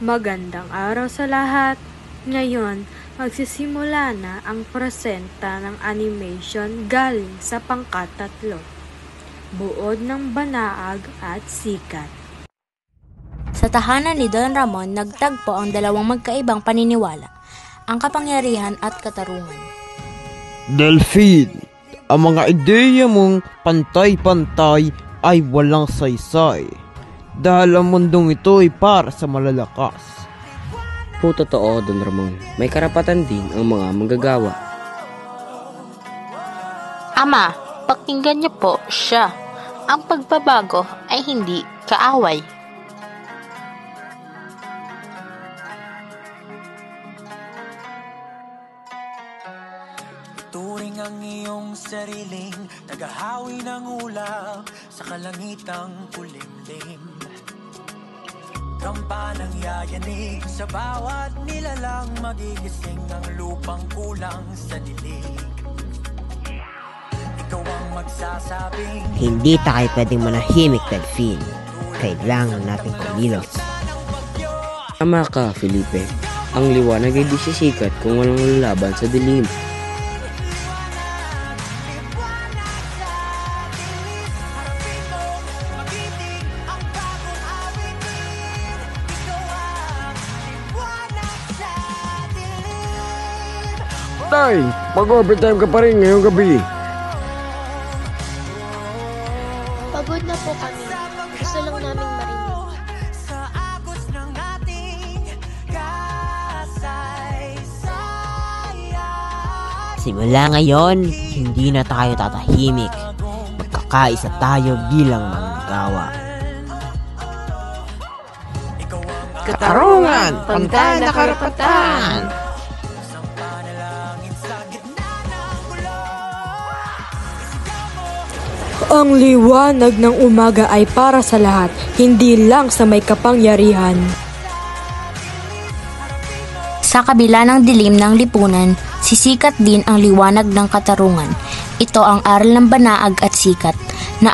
Magandang araw sa lahat! Ngayon, magsisimula na ang presenta ng animation galing sa pangkat 3, Buod ng Banaag at Sikat. Sa tahanan ni Don Ramon, nagtagpo ang dalawang magkaibang paniniwala, ang kapangyarihan at katarungan. Delphine, ang mga ideya mong pantay-pantay ay walang saysay dahil ang mundong ito ay para sa malalakas. Po totoo, Don Ramon. May karapatan din ang mga manggagawa. Ama, pakinggan niyo po siya. Ang pagbabago ay hindi kaaway. Turing ang iyong sariling tagahawi ng ulap sa kalangitang kulimlim. Kampanang yayanig sa bawat nilalang, magigising ang lupang kulang sa dilig. Ikaw ang magsasabing hindi tayo pwedeng manahimik, Delphine. Kailangan natin kumilos. Tama ka, Felipe. Ang liwanag ay di sisikat kung walang lalaban sa dilim. Tay, mag-overtime ka pa rin ngayong gabi. Pagod na po kami. Gusto lang naming marinig. sa agos ng ating kasaysayan. Simula ngayon, hindi na tayo tatahimik. Magkakaisa tayo bilang manggagawa. Katarungan! Pantay na karapatan! Ang liwanag ng umaga ay para sa lahat, hindi lang sa may kapangyarihan. Sa kabila ng dilim ng lipunan, sisikat din ang liwanag ng katarungan. Ito ang aral ng Banaag at Sikat, na